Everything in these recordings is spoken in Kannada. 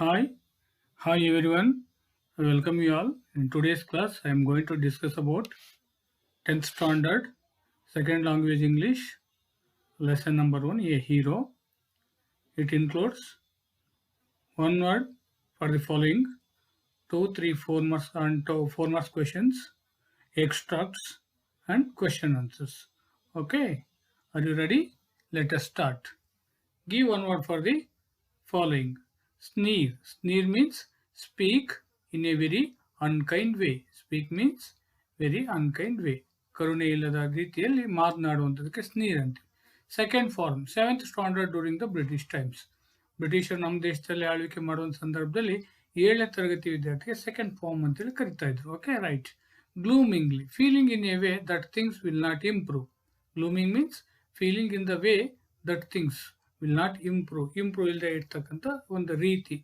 Hi, hi everyone. I welcome you all. In today's class, I am going to discuss about 10th standard, second language English, lesson number 1, a hero. It includes one word for the following, two, three, 4 marks and 4 marks questions, extracts and question answers. Okay, are you ready? Let us start. Give one word for the following. Sneer. Sneer means speak in a very unkind way. Speak means very unkind way. ಕರುಣೆ ಇಲ್ಲದ ರೀತಿಯಲ್ಲಿ ಮಾತನಾಡುವಂಥದ್ದಕ್ಕೆ ಸ್ನೀರ್ ಅಂತೀವಿ. Second form seventh standard during the British times. ಬ್ರಿಟಿಷರು ನಮ್ಮ ದೇಶದಲ್ಲಿ ಆಳ್ವಿಕೆ ಮಾಡುವಂಥ ಸಂದರ್ಭದಲ್ಲಿ 7ನೇ ತರಗತಿ ವಿದ್ಯಾರ್ಥಿಗೆ ಸೆಕೆಂಡ್ ಫಾರ್ಮ್ ಅಂತೇಳಿ ಕರಿತಾ ಇದ್ರು. Okay, right. Gloomingly feeling in a way that things will not improve. Glooming means feeling in the way that things will not improve ಇಲ್ಲದೆ ಇರ್ತಕ್ಕಂಥ ಒಂದು ರೀತಿ,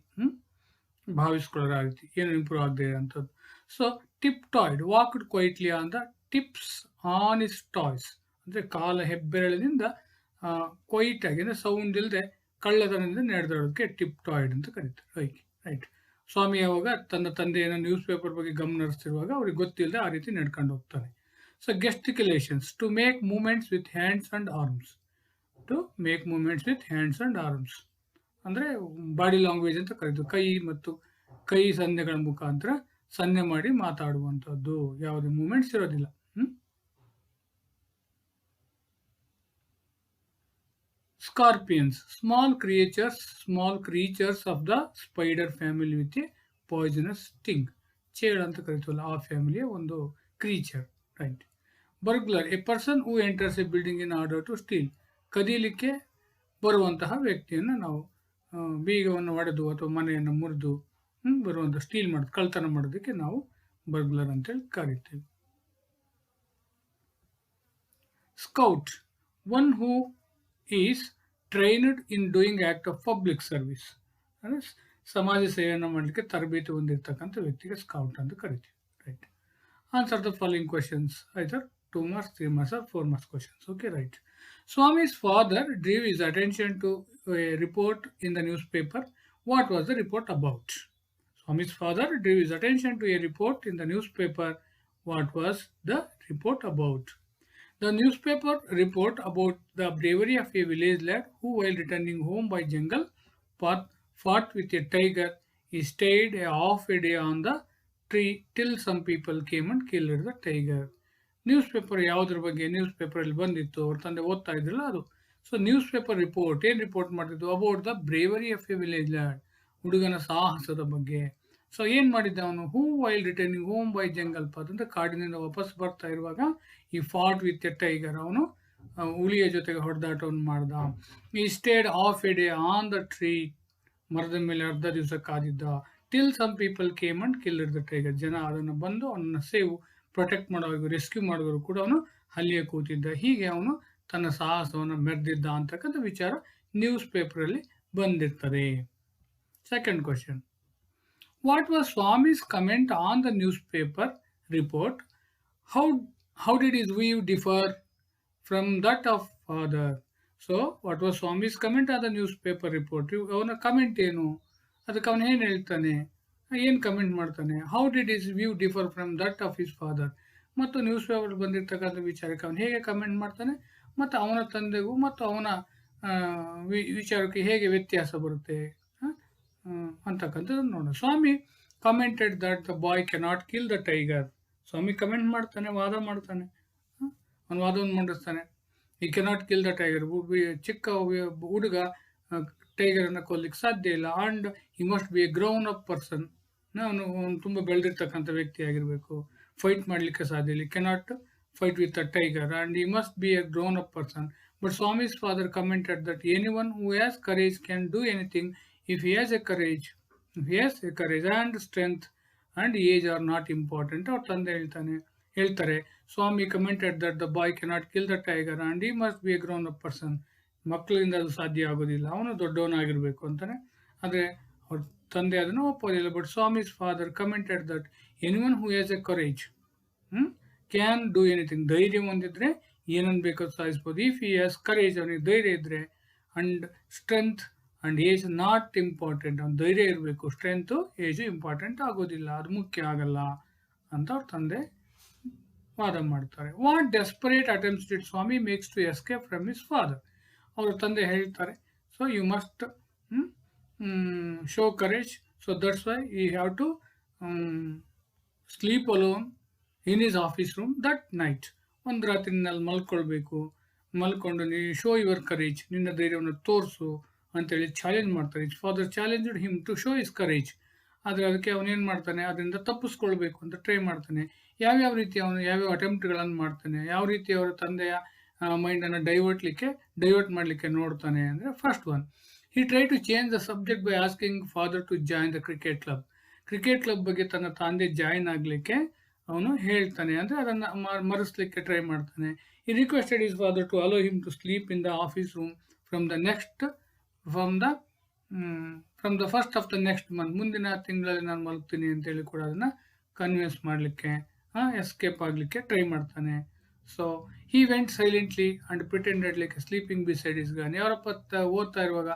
ಭಾವಿಸ್ಕೊಳ್ಳೋ ರೀತಿ, ಏನು ಇಂಪ್ರೂವ್ ಆಗದೆ ಇರೋಂಥದ್ದು. So tiptoed walked quietly on the tips on his toes. ಅಂದರೆ ಕಾಲ ಹೆಬ್ಬೆರಳಿನಿಂದ ಕ್ವೈಟ್ ಆಗಿ ಅಂದರೆ ಸೌಂಡ್ ಇಲ್ಲದೆ ಕಳ್ಳತನದಿಂದ ನಡೆದಾಡೋದಕ್ಕೆ ಟಿಪ್ ಟಾಯ್ಡ್ ಅಂತ ಕರೀತಾರೆ. ರೈಟ್. ಸ್ವಾಮಿ ಯಾವಾಗ ತನ್ನ ತಂದೆಯನ್ನು ನ್ಯೂಸ್ ಪೇಪರ್ ಬಗ್ಗೆ ಗಮನ ಹರಿಸ್ತಿರುವಾಗ ಅವ್ರಿಗೆ ಗೊತ್ತಿಲ್ಲದೆ ಆ ರೀತಿ ನಡ್ಕೊಂಡು ಹೋಗ್ತಾನೆ. So gesticulations to make movements with hands and arms. To make movements with hands and arms ಅಂದರೆ ಬಾಡಿ ಲ್ಯಾಂಗ್ವೇಜ್ ಅಂತ ಕರೀತೀವಿ. ಕೈ ಮತ್ತು ಕೈ ಸನ್ನೆಗಳ ಮುಖಾಂತರ ಸನ್ನೆ ಮಾಡಿ ಮಾತಾಡುವಂಥದ್ದು, ಯಾವುದೇ ಮೂವ್ಮೆಂಟ್ಸ್ ಇರೋದಿಲ್ಲ. Scorpions small creatures of the spider family with a poisonous sting. ಚೇಳು ಅಂತ ಕರಿತೀವಲ್ಲ ಆ ಫ್ಯಾಮಿಲಿಯ ಒಂದು creature. Right. Burglar a person who enters a building in order to steal. ಕದೀಲಿಕ್ಕೆ ಬರುವಂತಹ ವ್ಯಕ್ತಿಯನ್ನು ನಾವು ಬೀಗವನ್ನು ಒಡೆದು ಅಥವಾ ಮನೆಯನ್ನು ಮುರಿದು ಬರುವಂಥ ಸ್ಟೀಲ್ ಮಾಡೋದು, ಕಳ್ತನ ಮಾಡೋದಕ್ಕೆ ನಾವು ಬರ್ಗ್ಲರ್ ಅಂತೇಳಿ ಕರಿತೀವಿ. Scout one who is trained in doing act of public service. ಅಂದರೆ ಸಮಾಜ ಸೇವೆಯನ್ನು ಮಾಡಲಿಕ್ಕೆ ತರಬೇತಿ ಹೊಂದಿರತಕ್ಕಂಥ ವ್ಯಕ್ತಿಗೆ ಸ್ಕೌಟ್ ಅಂತ ಕರಿತೀವಿ. Right. Answer the following questions. Either 2 marks, 3 marks or 4 marks questions. Okay, right. Swami's father drew his attention to a report in the newspaper. What was the report about? Swami's father drew his attention to a report in the newspaper. What was the report about? The newspaper report about the bravery of a village lad who, while returning home by jungle path, fought with a tiger. He stayed half a day on the tree till some people came and killed the tiger. News paper ಯಾವುದ್ರ ಬಗ್ಗೆ ನ್ಯೂಸ್ ಪೇಪರಲ್ಲಿ ಬಂದಿತ್ತು, ಅವ್ರ ತಂದೆ ಓದ್ತಾ ಇದ್ರಲ್ಲ ಅದು. ಸೊ ನ್ಯೂಸ್ ಪೇಪರ್ ರಿಪೋರ್ಟ್ ಏನು ರಿಪೋರ್ಟ್ ಮಾಡ್ತಿದ್ದು? About the bravery of a village lad, ಹುಡುಗನ ಸಾಹಸದ ಬಗ್ಗೆ. ಸೊ ಏನು ಮಾಡಿದ್ದ ಅವನು? Who while returning home by jungle path ಅಂತ ಕಾಡಿನಿಂದ ವಾಪಸ್ ಬರ್ತಾ ಇರುವಾಗ ಈ ಫಾಟ್ ವಿತ್ ಎ ಟೈಗರ್, ಅವನು ಹುಲಿಯ ಜೊತೆಗೆ ಹೊಡೆದಾಟವನ್ನು ಮಾಡ್ದ. He stayed of a day on the tree, ಮರದ ಮೇಲೆ ಅರ್ಧ ದಿವಸ ಕಾದಿದ್ದ. Till some people came and killed the tiger, ಜನ ಅದನ್ನು ಬಂದು ಅವನನ್ನು ಪ್ರೊಟೆಕ್ಟ್ ಮಾಡೋರು, ರೆಸ್ಕ್ಯೂ ಮಾಡೋರು ಕೂಡ ಅವನು ಅಲ್ಲಿಯೇ ಕೂತಿದ್ದ. ಹೀಗೆ ಅವನು ತನ್ನ ಸಾಹಸವನ್ನು ಮೆರೆದಿದ್ದ ಅಂತಕ್ಕಂಥ ವಿಚಾರ ನ್ಯೂಸ್ ಪೇಪರಲ್ಲಿ ಬಂದಿರ್ತದೆ. Second question. What was Swami's comment on the newspaper report? How did is view differ from that of father? So what was Swami's comment on the newspaper report? ಅವನ ಕಮೆಂಟ್ ಏನು? ಅದಕ್ಕೆ ಅವನು ಏನು ಹೇಳ್ತಾನೆ, ಏನು ಕಮೆಂಟ್ ಮಾಡ್ತಾನೆ? How did is view differ from that of his father? ಮತ್ತು ನ್ಯೂಸ್ ಪೇಪರ್ ಬಂದಿರತಕ್ಕಂಥ ವಿಚಾರಕ್ಕೆ ಅವನು ಹೇಗೆ ಕಮೆಂಟ್ ಮಾಡ್ತಾನೆ ಮತ್ತು ಅವನ ತಂದೆಗೂ ಮತ್ತು ಅವನ ವಿಚಾರಕ್ಕೆ ಹೇಗೆ ವ್ಯತ್ಯಾಸ ಬರುತ್ತೆ ಅಂತಕ್ಕಂಥದ್ದು ನೋಡೋಣ. Swami commented that the boy cannot kill the tiger. Swami comment ಮಾಡ್ತಾನೆ, ವಾದ ಮಾಡ್ತಾನೆ, ಅವನು ವಾದವನ್ನು ಮಂಡಿಸ್ತಾನೆ. ಈ ಕೆನಾಟ್ ಕಿಲ್ ದ ಟೈಗರ್, ಚಿಕ್ಕ ಹುಡುಗ ಟೈಗರನ್ನು ಕೊಲ್ಲಿಕ್ಕೆ ಸಾಧ್ಯ ಇಲ್ಲ. And he must be a grown up person, ಅವನು ತುಂಬ ಬೆಳೆದಿರ್ತಕ್ಕಂಥ ವ್ಯಕ್ತಿ ಆಗಿರಬೇಕು, ಫೈಟ್ ಮಾಡಲಿಕ್ಕೆ ಸಾಧ್ಯ ಇಲ್ಲ. Cannot fight with a tiger and he must be a grown up person. But Swami's father commented that anyone who has courage can do anything if he has a courage and strength and age are not important. ಅವ್ರ ತಂದೆ ಹೇಳ್ತಾರೆ Swami commented that the boy cannot kill the tiger and he must be a grown up person. ಮಕ್ಕಳಿಂದ ಅದು ಸಾಧ್ಯ ಆಗೋದಿಲ್ಲ, ಅವನು ದೊಡ್ಡವನಾಗಿರಬೇಕು ಅಂತಾನೆ. ಆದರೆ ಅವ್ರ ತಂದೆ ಅದನ್ನು ಒಪ್ಪೋದಿಲ್ಲ. But Swami's father commented that anyone who has a courage can do anything. ಧೈರ್ಯ ಹೊಂದಿದ್ರೆ ಏನನ್ನು ಬೇಕಾದ್ರೂ ಸಾಧಿಸ್ಬೋದು. ಇಫ್ ಹಿ ಹ್ಯಾಸ್ ಕರೇಜ್, ಅವನಿಗೆ ಧೈರ್ಯ ಇದ್ದರೆ, and strength and age not important. ಅವ್ನು ಧೈರ್ಯ ಇರಬೇಕು, ಸ್ಟ್ರೆಂತು ಏಜು ಇಂಪಾರ್ಟೆಂಟ್ ಆಗೋದಿಲ್ಲ, ಅದು ಮುಖ್ಯ ಆಗಲ್ಲ ಅಂತ ಅವ್ರ ತಂದೆ ವಾದ ಮಾಡ್ತಾರೆ. What desperate attempts did Swami makes to escape from his father. ಅವ್ರ ತಂದೆ ಹೇಳ್ತಾರೆ, so you must show courage, so that's why you have to sleep alone in his office room that night. ಒಂದು ರಾತ್ರಿ ನಲ್ಲಿ ಮಲ್ಕೊಳ್ಬೇಕು, ಮಲ್ಕೊಂಡು ನೀವು ಶೋ ಯುವರ್ ಕರೇಜ್, ನಿನ್ನ ಧೈರ್ಯವನ್ನು ತೋರಿಸು ಅಂತೇಳಿ ಚಾಲೆಂಜ್ ಮಾಡ್ತಾರೆ. His father challenged him to show his courage. ಆದರೆ ಅದಕ್ಕೆ ಅವನೇನು ಮಾಡ್ತಾನೆ, ಅದರಿಂದ ತಪ್ಪಿಸ್ಕೊಳ್ಬೇಕು ಅಂತ ಟ್ರೈ ಮಾಡ್ತಾನೆ. ಯಾವ್ಯಾವ ರೀತಿ ಅವನು ಯಾವ್ಯಾವ ಅಟೆಂಪ್ಟ್ಗಳನ್ನು ಮಾಡ್ತಾನೆ, ಯಾವ ರೀತಿ ಅವರ ತಂದೆಯ ಮೈಂಡನ್ನು ಡೈವರ್ಟ್ ಮಾಡಲಿಕ್ಕೆ ನೋಡ್ತಾನೆ ಅಂದರೆ, first one, he try to change the subject by asking father to join the cricket club. Cricket club ಬಗ್ಗೆ ತನ್ನ ತಂದೆ ಜಾಯಿನ್ ಆಗಲಿಕ್ಕೆ ಅವನು ಹೇಳ್ತಾನೆ, ಅಂದರೆ ಅದನ್ನು ಮರೆಸಲಿಕ್ಕೆ ಟ್ರೈ ಮಾಡ್ತಾನೆ. He requested his father to allow him to sleep in the office room from the first of the next month. ಮುಂದಿನ ತಿಂಗಳಲ್ಲಿ ನಾನು ಮಲಗ್ತೀನಿ ಅಂತೇಳಿ ಕೂಡ ಅದನ್ನು ಕನ್ವಿನ್ಸ್ ಮಾಡಲಿಕ್ಕೆ, ಎಸ್ಕೇಪ್ ಆಗಲಿಕ್ಕೆ ಟ್ರೈ ಮಾಡ್ತಾನೆ. So he went silently and pretended like sleeping beside his gun. ಯಾರಪ್ಪ ಓದ್ತಾ ಇರುವಾಗ,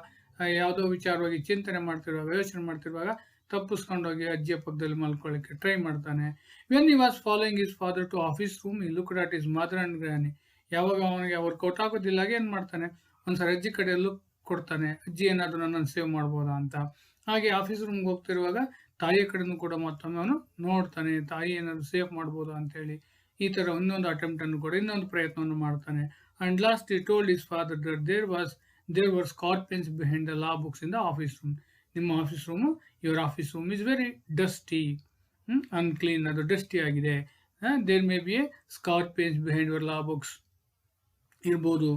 ಯಾವುದೋ ವಿಚಾರವಾಗಿ ಚಿಂತನೆ ಮಾಡ್ತಿರುವಾಗ, ಯೋಚನೆ ಮಾಡ್ತಿರುವಾಗ ತಪ್ಪಿಸ್ಕೊಂಡೋಗಿ ಅಜ್ಜಿಯ ಪಕ್ಕದಲ್ಲಿ ಮಲ್ಕೊಳ್ಳಿಕ್ಕೆ ಟ್ರೈ ಮಾಡ್ತಾನೆ. When he was following his father to office room he looked at his mother and granny. ಯಾವಾಗ ಅವನಿಗೆ ವರ್ಕೌಟ್ ಆಗೋದಿಲ್ಲ, ಏನು ಮಾಡ್ತಾನೆ, ಒಂದ್ಸರಿ ಅಜ್ಜಿ ಕಡೆ ಲುಕ್ ಕೊಡ್ತಾನೆ, ಅಜ್ಜಿ ಏನಾದರೂ ನನ್ನನ್ನು ಸೇವ್ ಮಾಡ್ಬೋದಾ ಅಂತ. ಹಾಗೆ ಆಫೀಸ್ ರೂಮ್ಗೆ ಹೋಗ್ತಿರುವಾಗ ತಾಯಿಯ ಕಡೆನೂ ಕೂಡ ಮತ್ತೊಮ್ಮೆ ಅವನು ನೋಡ್ತಾನೆ, ತಾಯಿ ಏನಾದರೂ ಸೇವ್ ಮಾಡ್ಬೋದಾ ಅಂತೇಳಿ. ಈ ಥರ ಇನ್ನೊಂದು ಅಟೆಂಪ್ಟನ್ನು ಕೂಡ, ಇನ್ನೊಂದು ಪ್ರಯತ್ನವನ್ನು ಮಾಡ್ತಾನೆ. And last he told his father that there were scorpions behind the law books in the office room. ನಿಮ್ಮ office room, your office room is very dusty, unclean, ಅದು ಡಸ್ಟಿ ಆಗಿದೆ. There may be a scorpions behind your law books ಇರ್ಬೋದು,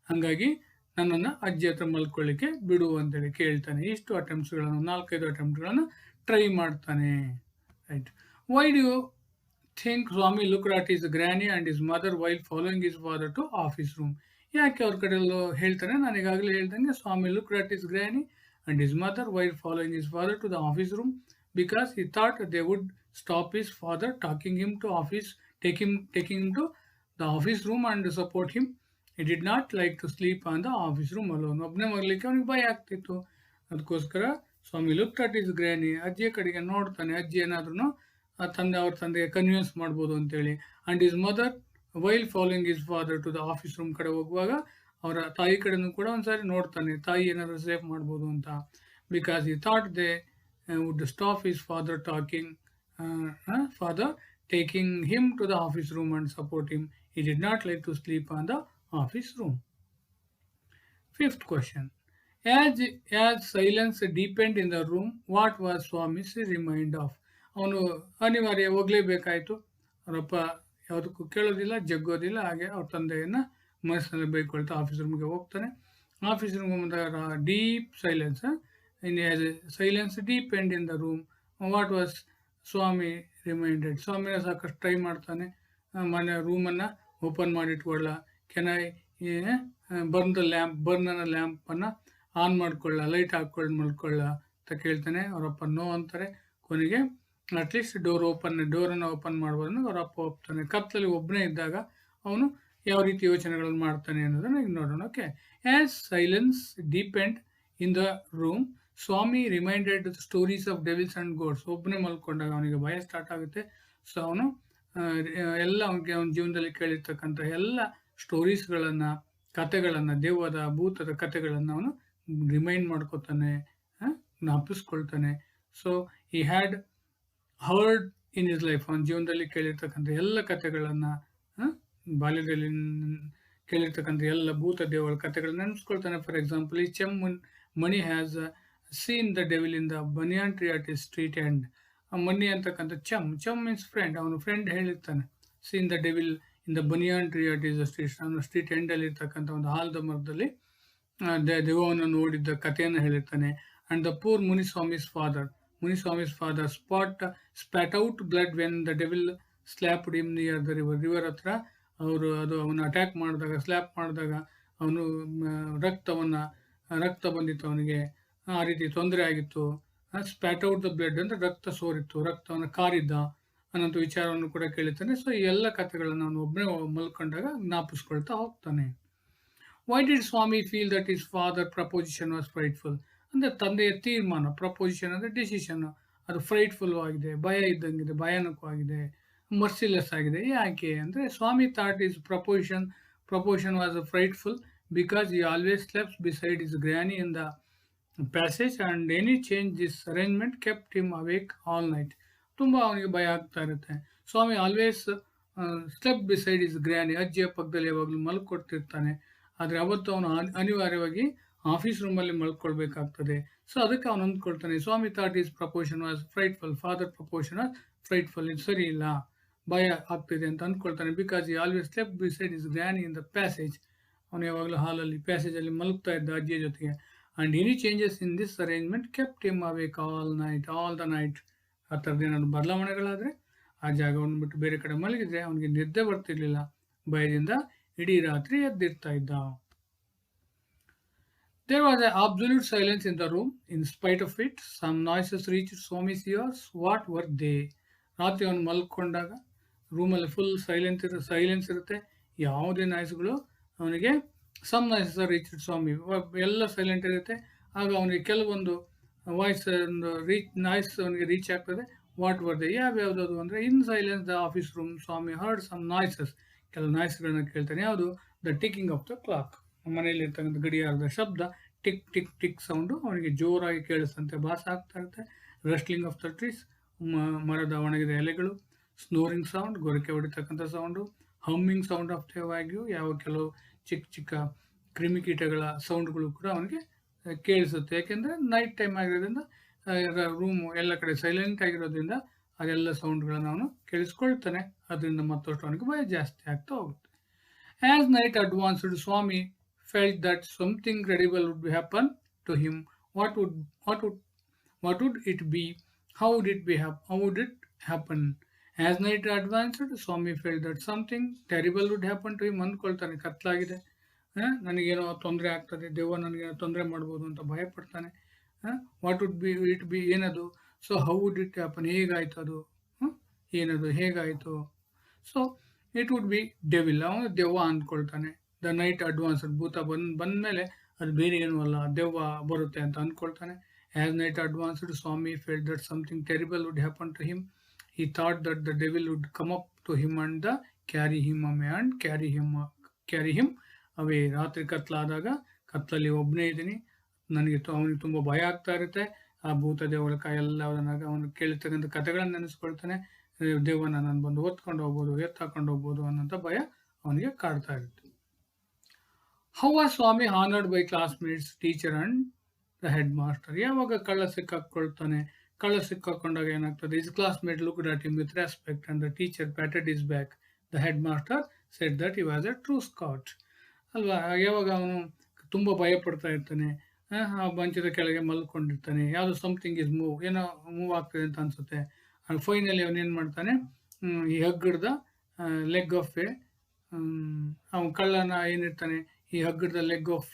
ಹಾಗಾಗಿ ನನ್ನನ್ನು ಅಜ್ಜಿ ಹತ್ರ ಮಲ್ಕೊಳ್ಳಿಕ್ಕೆ ಬಿಡು ಅಂತೇಳಿ ಕೇಳ್ತಾನೆ. ಇಷ್ಟು ಅಟೆಂಪ್ಟ್ಸ್ಗಳನ್ನು, 4-5 ಅಟೆಂಪ್ಟ್ಗಳನ್ನು ಟ್ರೈ ಮಾಡ್ತಾನೆ. Right. Why do you think Swami looked at his granny and his mother while following his father to office room. ಯಾಕೆ ಅವ್ರ ಕಡೆಯಲ್ಲೂ ಹೇಳ್ತಾನೆ, ನಾನು ಈಗಾಗಲೇ ಹೇಳ್ದಂಗೆ Swami looked at his granny and his mother while following his father to the office room because he thought they would stop his father taking him to the office room and support him. He did not like to sleep on the office room alone. ಒಬ್ಬನೇ ಮಲಗಲಿಕ್ಕೆ ಅವನಿಗೆ ಭಯ ಆಗ್ತಿತ್ತು. ಅದಕ್ಕೋಸ್ಕರ ಸ್ವಾಮಿ ಲುಕ್ಡ್ ಅಟ್ ಹಿಸ್ ಗ್ರ್ಯಾನಿ, ಅಜ್ಜಿಯ ಕಡೆಗೆ ನೋಡ್ತಾನೆ, ಅಜ್ಜಿ ಏನಾದ್ರೂ ಅವ್ರ ತಂದೆಗೆ ಕನ್ವಿನ್ಸ್ ಮಾಡ್ಬೋದು ಅಂತೇಳಿ. And his mother while following his father to the office room ಕಡೆ ಹೋಗುವಾಗ ಅವರ ತಾಯಿ ಕಡೆನೂ ಕೂಡ ಒಂದ್ಸಾರಿ ನೋಡ್ತಾನೆ, ತಾಯಿ ಏನಾದರೂ ಸೇಫ್ ಮಾಡ್ಬೋದು ಅಂತ. Because he thought they would stop his father taking him to the office room and support him. He did not like to sleep on the office room. 5th question. As silence deepened in the room, what was Swami's remind of? ಅವನು ಅನಿವಾರ್ಯ ಹೋಗ್ಲೇಬೇಕಾಯ್ತು. ಅವರಪ್ಪ ಯಾವುದಕ್ಕೂ ಕೇಳೋದಿಲ್ಲ, ಜಗ್ಗೋದಿಲ್ಲ. ಹಾಗೆ ಅವ್ರ ತಂದೆಯನ್ನು ಮನಸ್ಸಿನಲ್ಲಿ ಬೈಕೊಳ್ತಾ ಆಫೀಸ್ ರೂಮ್ಗೆ ಹೋಗ್ತಾನೆ. ಆಫೀಸ್ ರೂಮ್ಗೆ ಬಂದಾಗ deep silence, silence deepened in the room. What was Swami reminded. ಸ್ವಾಮಿನ ಸಾಕಷ್ಟು ಟ್ರೈ ಮಾಡ್ತಾನೆ, ಮನೆ ರೂಮನ್ನು ಓಪನ್ ಮಾಡಿಟ್ಕೊಳ್ಳ, ಕೆನ್ ಐ ಬರ್ನನ ಲ್ಯಾಂಪನ್ನು ಆನ್ ಮಾಡ್ಕೊಳ್ಳ, ಲೈಟ್ ಹಾಕ್ಕೊಂಡು ಮಲ್ಕೊಳ್ಳ ಅಂತ ಕೇಳ್ತಾನೆ. ಅವರಪ್ಪ ನೋ ಅಂತಾರೆ. ಕೊನೆಗೆ ಅಟ್ಲೀಸ್ಟ್ ಡೋರನ್ನು ಓಪನ್ ಮಾಡ್ಬೋದು ಅವರಪ್ಪ ಒಪ್ತಾನೆ. ಕತ್ತಲಲ್ಲಿ ಒಬ್ಬನೇ ಇದ್ದಾಗ ಅವನು ಯಾವ ರೀತಿ ಯೋಚನೆಗಳನ್ನು ಮಾಡ್ತಾನೆ ಅನ್ನೋದನ್ನು ಈಗ ನೋಡೋಣ. Okay. As silence deepened in the room, Swami reminded the stories of devils and gods. ಒಬ್ಬನೇ ಮಲ್ಕೊಂಡಾಗ ಅವನಿಗೆ ಭಯ ಸ್ಟಾರ್ಟ್ ಆಗುತ್ತೆ. ಸೊ ಅವನು ಎಲ್ಲ ಅವನ ಜೀವನದಲ್ಲಿ ಕೇಳಿರ್ತಕ್ಕಂಥ ಎಲ್ಲ ಸ್ಟೋರೀಸ್ಗಳನ್ನು, ಕಥೆಗಳನ್ನು, ದೆವ್ವದ ಭೂತದ ಕಥೆಗಳನ್ನು ಅವನು ರಿಮೈಂಡ್ ಮಾಡ್ಕೋತಾನೆ, ಜ್ಞಾಪಿಸ್ಕೊಳ್ತಾನೆ. So he had heard in his life, ಅವನ ಜೀವನದಲ್ಲಿ ಕೇಳಿರ್ತಕ್ಕಂಥ ಎಲ್ಲ ಕಥೆಗಳನ್ನು, ಬಾಲ್ಯದಲ್ಲಿ ಕೇಳಿರ್ತಕ್ಕಂಥ ಎಲ್ಲ ಭೂತ ದೇವಗಳ ಕಥೆಗಳನ್ನ ನೆನೆಸ್ಕೊಳ್ತಾನೆ. ಫಾರ್ ಎಕ್ಸಾಂಪಲ್, ಈ Mani has seen the devil in the banyan tree at his street end. Mani ಅಂತಕ್ಕಂಥ ಚಮ್ ಮೀನ್ಸ್ ಫ್ರೆಂಡ್. ಅವನು ಫ್ರೆಂಡ್ ಹೇಳಿರ್ತಾನೆ, seen the devil in the banyan tree at his the street. ಅವನು ಸ್ಟ್ರೀಟ್ ಎಂಡಲ್ಲಿ ಇರ್ತಕ್ಕಂಥ ಒಂದು ಆಲದ ಮರದಲ್ಲಿ ದೆವ್ವವನ್ನು ನೋಡಿದ್ದ ಕಥೆಯನ್ನು ಹೇಳಿರ್ತಾನೆ. And the poor Muniswami's father spat out blood when the devil slapped him near the river ಹತ್ರ ಅವನು ಅಟ್ಯಾಕ್ ಮಾಡಿದಾಗ, ಸ್ಲ್ಯಾಪ್ ಮಾಡಿದಾಗ ಅವನು ರಕ್ತ ಬಂದಿತ್ತು ಅವನಿಗೆ, ಆ ರೀತಿ ತೊಂದರೆ ಆಗಿತ್ತು. ಸ್ಪ್ಯಾಟ್ ಔಟ್ ದ ಬ್ಲಡ್ ಅಂದರೆ ರಕ್ತ ಸೋರಿತ್ತು, ರಕ್ತವನ್ನು ಕಾರಿದ್ದ ಅನ್ನೋಂಥ ವಿಚಾರವನ್ನು ಕೂಡ ಕೇಳಿರ್ತಾನೆ. ಸೊ ಈ ಎಲ್ಲ ಕಥೆಗಳನ್ನು ಅವನು ಒಬ್ಬನೇ ಮಲ್ಕೊಂಡಾಗ ಜ್ಞಾಪಿಸ್ಕೊಳ್ತಾ ಹೋಗ್ತಾನೆ. Why did Swami feel that his father proposition was frightful. ಅಂದರೆ ತಂದೆಯ ತೀರ್ಮಾನ. ಪ್ರಪೋಸಿಷನ್ ಅಂದರೆ ಡಿಸಿಷನ್. ಅದು ಫ್ರೈಟ್‌ಫುಲ್ ಆಗಿದೆ, ಭಯ ಇದ್ದಂಗಿದೆ, ಭಯಾನಕವಾಗಿದೆ, ಮರ್ಸಿಲೆಸ್ ಆಗಿದೆ. ಯಾಕೆ ಅಂದರೆ Swami thought his proposition was frightful because he always sleeps beside his granny in the passage and any change this arrangement kept him awake all night. ತುಂಬ ಅವನಿಗೆ ಭಯ ಆಗ್ತಾ ಇರುತ್ತೆ. Swami always slept beside his granny, ಅಜ್ಜಿಯ ಪಕ್ಕದಲ್ಲಿ ಯಾವಾಗಲೂ ಮಲ್ಕೊಡ್ತಿರ್ತಾನೆ. ಆದರೆ ಅವತ್ತು ಅವನು ಅನಿವಾರ್ಯವಾಗಿ ಆಫೀಸ್ ರೂಮಲ್ಲಿ ಮಲ್ಕೊಳ್ಬೇಕಾಗ್ತದೆ. ಸೊ ಅದಕ್ಕೆ ಅವನು ಅಂದ್ಕೊಳ್ತಾನೆ, Swami thought his proposition was frightful, father proposition was frightful, ಇದು ಸರಿ ಇಲ್ಲ, ಭಯ ಆಗ್ತಿದೆ ಅಂತ ಅಂದ್ಕೊಳ್ತಾನೆ. Because he always slept beside his granny in the passage, ಅವನು ಯಾವಾಗಲೂ ಹಾಲಲ್ಲಿ ಪ್ಯಾಸೇಜಲ್ಲಿ ಮಲಗ್ತಾ ಇದ್ದ ಅಜ್ಜಿಯ ಜೊತೆಗೆ. And any changes in this arrangement kept him awake all the night. ಆ ಥರದ್ದು ಏನಾದ್ರು ಬದಲಾವಣೆಗಳಾದರೆ, ಆ ಜಾಗವನ್ನು ಬಿಟ್ಟು ಬೇರೆ ಕಡೆ ಮಲಗಿದ್ರೆ ಅವನಿಗೆ ನಿದ್ದೆ ಬರ್ತಿರ್ಲಿಲ್ಲ, ಭಯದಿಂದ ಇಡೀ ರಾತ್ರಿ ಎದ್ದಿರ್ತಾ ಇದ್ದ. There was an absolute silence in the room. In spite of it, some noises reached Swami's ears. What were they? ರಾತ್ರಿ ಅವನು ಮಲ್ಕೊಂಡಾಗ ರೂಮಲ್ಲಿ ಫುಲ್ ಸೈಲೆನ್ಸ್ ಇರುತ್ತೆ, ಯಾವುದೇ ನಾಯ್ಸ್ಗಳು ಅವನಿಗೆ ಸಮ್ ನಾಯ್ಸಸ್ ರೀಚ್ ಸ್ವಾಮಿ, ಎಲ್ಲ ಸೈಲೆಂಟ್ ಇರುತ್ತೆ. ಆಗ ಅವನಿಗೆ ಕೆಲವೊಂದು ವಾಯ್ಸ್ ನಾಯ್ಸ್ ಅವನಿಗೆ ರೀಚ್ ಆಗ್ತದೆ. ವಾಟ್ ವರ್ ದೇ, ಯಾವ್ಯಾವುದದು ಅಂದರೆ, in silence the office room Swami heard some noises, ಕೆಲವು ನಾಯ್ಸ್ಗಳನ್ನ ಕೇಳ್ತಾನೆ. ಯಾವುದು? The ticking of the clock, ಮನೆಯಲ್ಲಿ ಇರ್ತಕ್ಕಂಥ ಗಡಿಯಾರದ ಶಬ್ದ, ಟಿಕ್ ಟಿಕ್ ಟಿಕ್ ಸೌಂಡು ಅವನಿಗೆ ಜೋರಾಗಿ ಕೇಳಿಸ್ತಂತೆ, ಭಾಸ ಆಗ್ತಾ ಇರುತ್ತೆ. ರಸ್ಟ್ಲಿಂಗ್ ಆಫ್ ದ ಟ್ರೀಸ್, ಮರದ ಒಣಗಿದ ಎಲೆಗಳು. ಸ್ನೋರಿಂಗ್ ಸೌಂಡ್, ಗೊರಕೆ ಹೊಡಿತಕ್ಕಂಥ sound. Humming sound of the vague, ಯಾವ ಕೆಲವು ಚಿಕ್ಕ ಚಿಕ್ಕ ಕ್ರಿಮಿಕೀಟಗಳ ಸೌಂಡ್ಗಳು ಕೂಡ ಅವನಿಗೆ ಕೇಳಿಸುತ್ತೆ. ಯಾಕೆಂದರೆ ನೈಟ್ ಟೈಮ್ ಆಗಿರೋದ್ರಿಂದ, ರೂಮು ಎಲ್ಲ ಕಡೆ ಸೈಲೆಂಟ್ ಆಗಿರೋದ್ರಿಂದ ಅದೆಲ್ಲ ಸೌಂಡ್ಗಳನ್ನು ಅವನು ಕೇಳಿಸ್ಕೊಳ್ತಾನೆ. ಅದರಿಂದ ಮತ್ತಷ್ಟು ಅವನಿಗೆ ಭಯ ಜಾಸ್ತಿ ಆಗ್ತಾ ಹೋಗುತ್ತೆ. As night advanced, Swami felt that something incredible would happen to him. What would it be? How would it happen? As night advanced, Swami felt that something terrible would happen to him. ಅಂದ್ಕೊಳ್ತಾನೆ, ಕತ್ಲಾಗಿದೆ, ನನಗೇನೋ ತೊಂದರೆ ಆಗ್ತದೆ, ದೆವ್ವ ನನಗೇನೋ ತೊಂದರೆ ಮಾಡ್ಬೋದು ಅಂತ ಭಯಪಡ್ತಾನೆ. What would be it be, ಏನದು? So how would it happen, ಹೇಗಾಯ್ತು ಅದು, ಏನದು ಹೇಗಾಯಿತು? So it would be devil, ಅವನು ದೆವ್ವ ಅಂದ್ಕೊಳ್ತಾನೆ. ದ ನೈಟ್ ಅಡ್ವಾನ್ಸ್ಡ್, ಭೂತ ಬಂದಮೇಲೆ ಅದು ಬೇರೆ ಏನೂ ಅಲ್ಲ, ದೆವ್ವ ಬರುತ್ತೆ ಅಂತ ಅಂದ್ಕೊಳ್ತಾನೆ. As night advanced, Swami felt that something terrible would happen to him. He thought that the devil would come up to him and carry him away and carry him away. ರಾತ್ರಿ ಕತ್ಲಾದಾಗ, ಕತ್ಲಲ್ಲಿ ಒಬ್ಬನೇ ಇದ್ದೀನಿ, ಅವನಿಗೆ ತುಂಬ ಭಯ ಆಗ್ತಾ ಇರುತ್ತೆ. ಆ ಭೂತ ದೆವ್ವಗಳ ಎಲ್ಲ ಅವನು ಕೇಳಿರ್ತಕ್ಕಂಥ ಕಥೆಗಳನ್ನು ನೆನೆಸ್ಕೊಳ್ತಾನೆ. ದೆವ್ವನ ನಾನು ಬಂದು ಹೊತ್ಕೊಂಡು ಹೋಗ್ಬೋದು, ಎತ್ತಾಕೊಂಡು ಹೋಗ್ಬೋದು ಅನ್ನೋಂಥ ಭಯ ಅವನಿಗೆ ಕಾಡ್ತಾ ಇರುತ್ತೆ. How was Swami honoured by classmates, teacher and the head master. ಯಾವಾಗ ಕಳ್ಳ ಸಿಕ್ಕಾಕೊಳ್ತಾನೆ, ಕಳ್ಳ ಸಿಕ್ಕಾಕೊಂಡಾಗ ಏನಾಗ್ತದೆ? His classmate looked at him with respect and the teacher patted his back. The head master said that he was a true scout. ಅಲ್ವಾ? ಯಾವಾಗ ಅವನು ತುಂಬ ಭಯ ಪಡ್ತಾ ಇರ್ತಾನೆ, ಆ ಮಂಚದ ಕೆಳಗೆ ಮಲ್ಕೊಂಡಿರ್ತಾನೆ, ಯಾವುದೋ ಸಮಥಿಂಗ್ ಇಸ್ ಏನೋ ಮೂವ್ ಆಗ್ತದೆ ಅಂತ ಅನ್ಸುತ್ತೆ. ಫೈನಲಿ ಅವನೇನು ಮಾಡ್ತಾನೆ, ಈ ಹಗ್ಗಡ್ದ ಲೆಗ್ ಆಫ್ ಅವನ ಕಳ್ಳನ ಏನಿರ್ತಾನೆ, ಈ ಹಗ್ಗಡ್ದ ಲೆಗ್ ಆಫ್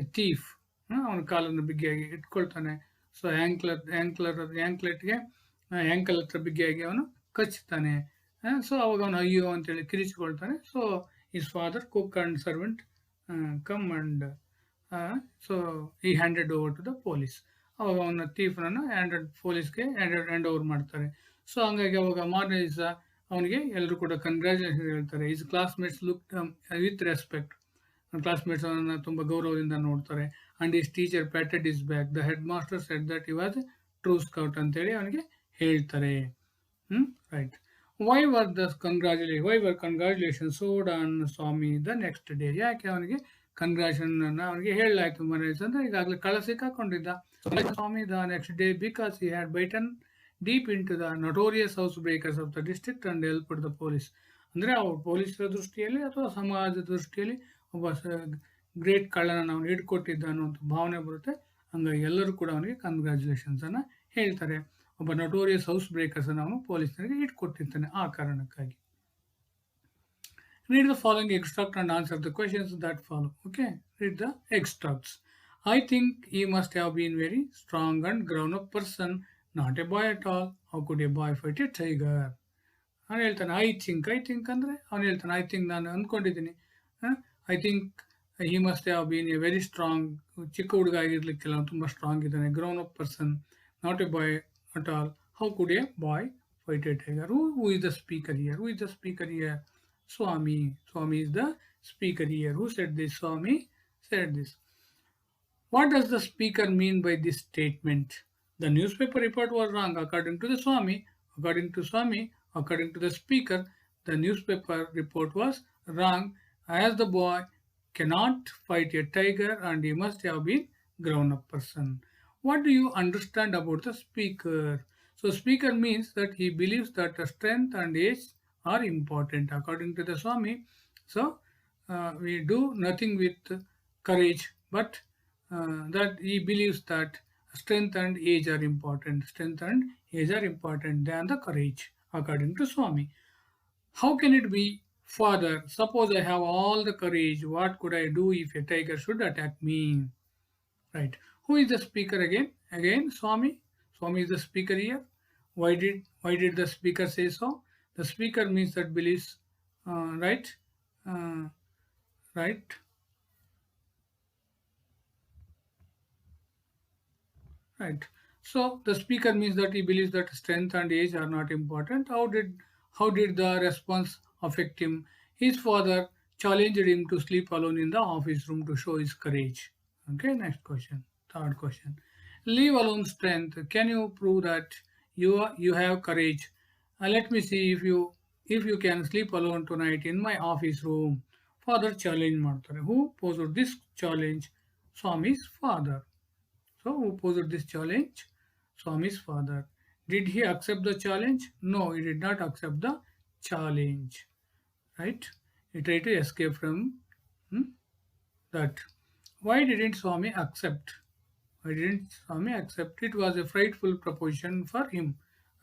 ಎ ಥೀಫ್, ಅವನ ಕಾಲನ್ನು ಬಿಗಿಯಾಗಿ ಇಟ್ಕೊಳ್ತಾನೆ. ಸೊ ಆ್ಯಂಕ್ಲೆಟ್ಗೆ ಆ್ಯಂಕಲ್ ಹತ್ರ ಬಿಗಿಯಾಗಿ ಅವನು ಕಚ್ತಾನೆ. ಸೊ ಅವಾಗ ಅವನು ಅಯ್ಯೋ ಅಂತೇಳಿ ಕಿರಿಚಿಕೊಳ್ತಾನೆ. So his father, cook and servant come and so he handed over to the police. ಅವಾಗ ಅವನ ಥೀಫ್ನನ್ನು ಪೊಲೀಸ್ಗೆ ಹ್ಯಾಂಡ್ ಓವರ್ ಮಾಡ್ತಾರೆ. ಸೊ ಹಂಗಾಗಿ ಅವಾಗ ಮಾರನೇ ದಿವಸ ಅವನಿಗೆ ಎಲ್ಲರೂ ಕೂಡ ಕಂಗ್ರ್ಯಾಚುಲೇಷನ್ ಹೇಳ್ತಾರೆ. His classmates look with respect, classmates ಅವನನ್ನು ತುಂಬ ಗೌರವದಿಂದ ನೋಡ್ತಾರೆ. And his teacher patted his back. The head master said that he was true scout ಅಂತೇಳಿ ಅವನಿಗೆ ಹೇಳ್ತಾರೆ. Right. Why were congratulation ಸೋಡ್ on Swami the next day. ಯಾಕೆ ಅವನಿಗೆ ಕಂಗ್ರ್ಯಾಚುಲೇಷನ್ ಅವನಿಗೆ ಹೇಳಲಾಯಿತು ಮನೆ ಅಂದರೆ ಈಗಾಗಲೇ ಕಳ್ಳ ಸಿಕ್ಕಾಕೊಂಡಿದ್ದ. Swami the next day because he had bitten deep into the notorious house breakers of the district and help the police. ಅಂದರೆ ಅವ್ರು ಪೊಲೀಸರ ದೃಷ್ಟಿಯಲ್ಲಿ ಅಥವಾ ಸಮಾಜದ ದೃಷ್ಟಿಯಲ್ಲಿ ಒಬ್ಬ ಗ್ರೇಟ್ ಕಳ್ಳನ ನಾವು ಹಿಡ್ಕೊಟ್ಟಿದ್ದ ಅನ್ನುವಂಥ ಭಾವನೆ ಬರುತ್ತೆ. ಹಂಗಾಗಿ ಎಲ್ಲರೂ ಕೂಡ ಅವನಿಗೆ ಕಂಗ್ರ್ಯಾಚುಲೇಷನ್ಸನ್ನು ಹೇಳ್ತಾರೆ. ಒಬ್ಬ ನಟೋರಿಯಸ್ ಹೌಸ್ ಬ್ರೇಕರ್ಸನ್ನು ಅವನು ಪೊಲೀಸರಿಗೆ ಇಟ್ಕೊಟ್ಟಿರ್ತಾನೆ ಆ ಕಾರಣಕ್ಕಾಗಿ. Read the following extract and answer the questions that follow. Okay, read the extracts. I think he must have been very strong and grown-up person, not a boy at all. How could a boy fight a tiger? ಅವನು ಹೇಳ್ತಾನೆ ಐ ಥಿಂಕ್ ಅಂದರೆ ಅವನು ಹೇಳ್ತಾನೆ ಐ ಥಿಂಕ್ ನಾನು ಅಂದ್ಕೊಂಡಿದ್ದೀನಿ. I think he must have been a very strong ಚಿಕ್ಕ ಹುಡುಗ ಆಗಿರ್ಲಿಕ್ಕಿಲ್ಲ, ತುಂಬ ಸ್ಟ್ರಾಂಗ್ ಇದ್ದಾನೆ. Grown up person, not a boy at all. How could a boy fight A tiger? Who is the speaker here? Who is the speaker here? Swami. Swami is the speaker here. Who said this? Swami said this. What does the speaker mean by this statement? The newspaper report was wrong according to the Swami. According to Swami, according to the speaker, the newspaper report was wrong, as the boy cannot fight a tiger and he must have been grown up person. What do you understand about the speaker? So speaker means that he believes that the strength and age are important according to the Swami. So we do nothing with courage, but that he believes that strength and age are important. Strength and age are important than the courage, according to Swami. How can it be, Father? Suppose I have all the courage. What could I do if a tiger should attack me? Right. Who is the speaker again? Again, Swami. Swami is the speaker here. Why did the speaker say so? The speaker means that believes, right? Right. Right. So the speaker means that he believes that strength and age are not important. How did the response affect him? His father challenged him to sleep alone in the office room to show his courage. Okay, next question. Third question. Leave alone strength. Can you prove that you have courage? Let me see if you can sleep alone tonight in my office room. Father challenge ಮಾಡ್ತಾರೆ. Who posed this challenge? Swami's father. So who posed this challenge? Swami's father. Did he accept the challenge? No, he did not accept the challenge. Right? He tried to escape from that. Why didn't Swami accept? Why didn't Swami accept? It was a frightful proposition for him.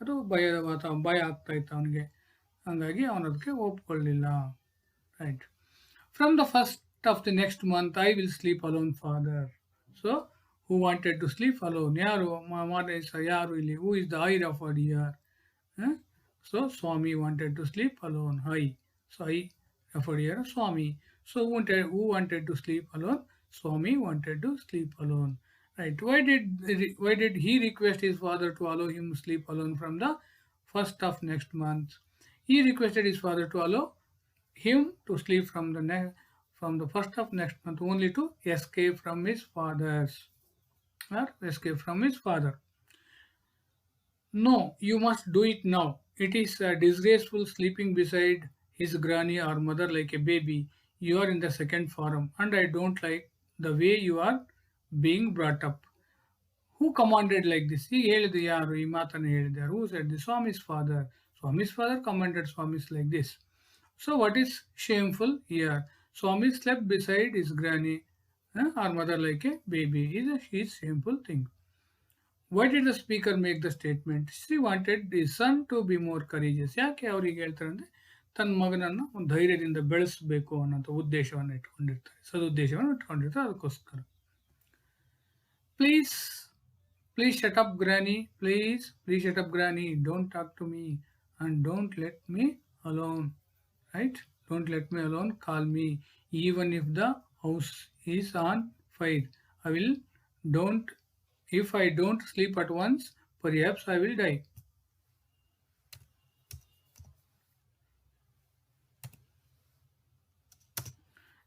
ಅದು ಭಯ ಆಗ್ತಾ ಇತ್ತು ಅವನಿಗೆ, ಹಂಗಾಗಿ ಅವನು ಅದಕ್ಕೆ ಒಪ್ಕೊಳ್ಳಿಲ್ಲ. Right. From the first of the next month, I will sleep alone, father. So, who wanted to sleep alone? ಯಾರು ಯಾರು ಇಲ್ಲಿ? Who is the I referred here? So, Swami wanted to sleep alone. I. So, I referred here Swami. So, who wanted to sleep alone? Swami wanted to sleep alone. Right. Why did he request his father to allow him to sleep alone from the first of next month? He requested his father to allow him to sleep from the first of next month only to escape from his father. No, you must do it now. It is disgraceful sleeping beside his granny or mother like a baby. You are in the second form and I don't like the way you are being brought up. Who commanded like this? He ಹೇಳಿದ ಯಾರು ಈ ಮಾತನ್ನು ಹೇಳಿದ್ದಾರೆ? Who said this? Swami's father. Swami's father commanded Swamis like this. So what is shameful here? Swami slept beside his granny or mother like a baby. Is a shameful thing. Why did the speaker make the statement? She wanted his son to be more courageous. ಯಾಕೆ ಅವ್ರಿಗೆ ಹೇಳ್ತಾರೆ ಅಂದರೆ ತನ್ನ ಮಗನನ್ನು ಒಂದು ಧೈರ್ಯದಿಂದ ಬೆಳೆಸಬೇಕು ಅನ್ನೋಂಥ ಉದ್ದೇಶವನ್ನು ಇಟ್ಕೊಂಡಿರ್ತಾರೆ, ಸದುದ್ದೇಶವನ್ನು ಇಟ್ಕೊಂಡಿರ್ತಾರೆ. ಅದಕ್ಕೋಸ್ಕರ. Please shut up, granny. Please shut up, granny. Don't talk to me and don't let me alone. Right? Don't let me alone. Call me even if the house is on fire. If I don't sleep at once, perhaps I will die.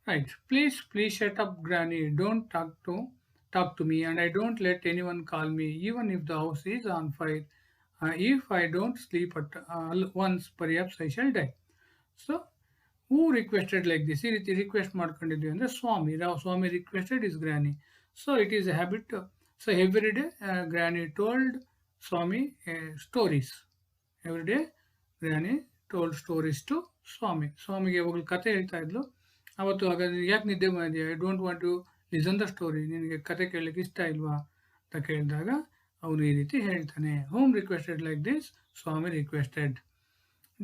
Right. Please shut up, granny. Don't talk to me and I don't let anyone call me even if the house is on fire. If I don't sleep at once, perhaps I shall die. So, who requested like this? ಈ ರೀತಿ ರಿಕ್ವೆಸ್ಟ್ ಮಾಡ್ಕೊಂಡಿದ್ವಿ ಅಂದರೆ ಸ್ವಾಮಿ requested his granny. So it is a habit. So every day granny told Swami stories. Every day granny told stories to Swami. ಸ್ವಾಮಿಗೆ ಯಾವಾಗಲೂ ಕತೆ ಹೇಳ್ತಾ ಇದ್ಲು. ಅವತ್ತು ಹಾಗಾದ್ರೆ ಯಾಕೆ ನಿದ್ದೆ ಮಾಡಿದ್ಯಾ? I don't want to listen the story. ನಿನಗೆ ಕತೆ ಕೇಳಲಿಕ್ಕೆ ಇಷ್ಟ ಇಲ್ವಾ ಅಂತ ಕೇಳಿದಾಗ ಅವನು ಈ ರೀತಿ ಹೇಳ್ತಾನೆ. Whom requested like this? Swami requested.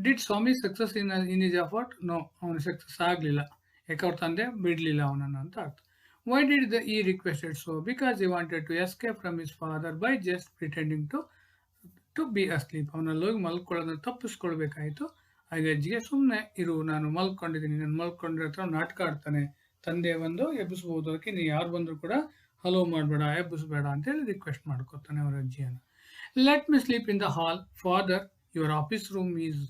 Did Swami success in his effort? No, ಅವನು ಸಕ್ಸಸ್ ಆಗಲಿಲ್ಲ. ಯಾಕೆ ಅವ್ರ ತಂದೆ ಬಿಡಲಿಲ್ಲ ಅವನನ್ನು ಅಂತ ಅರ್ಥ. Why did he requested so? Because he wanted to escape from his father by just pretending to be asleep. ಅವನಲ್ಲಿ ಹೋಗಿ ಮಲ್ಕೊಳ್ಳೋದನ್ನ ತಪ್ಪಿಸ್ಕೊಳ್ಬೇಕಾಯಿತು. ಹಾಗೆ ಅಜ್ಜಿಗೆ ಸುಮ್ಮನೆ ಇರು, ನಾನು ಮಲ್ಕೊಂಡಿದ್ದೀನಿ, ನಾನು ಮಲ್ಕೊಂಡಿರೋ ಹತ್ರ ನಾಟಕ ಆಡ್ತಾನೆ, ತಂದೆ ಬಂದು ಎಬ್ಬಿಸ್ಬೋದು, ಅದಕ್ಕೆ ನೀವು ಯಾರು ಬಂದರೂ ಕೂಡ ಹಲೋ ಮಾಡಬೇಡ, ಎಬ್ಬಿಸ್ಬೇಡ ಅಂತೇಳಿ ರಿಕ್ವೆಸ್ಟ್ ಮಾಡ್ಕೊತಾನೆ ಅವ್ರ ಅಜ್ಜಿಯನ್ನು. Let me sleep in the hall father, your office room is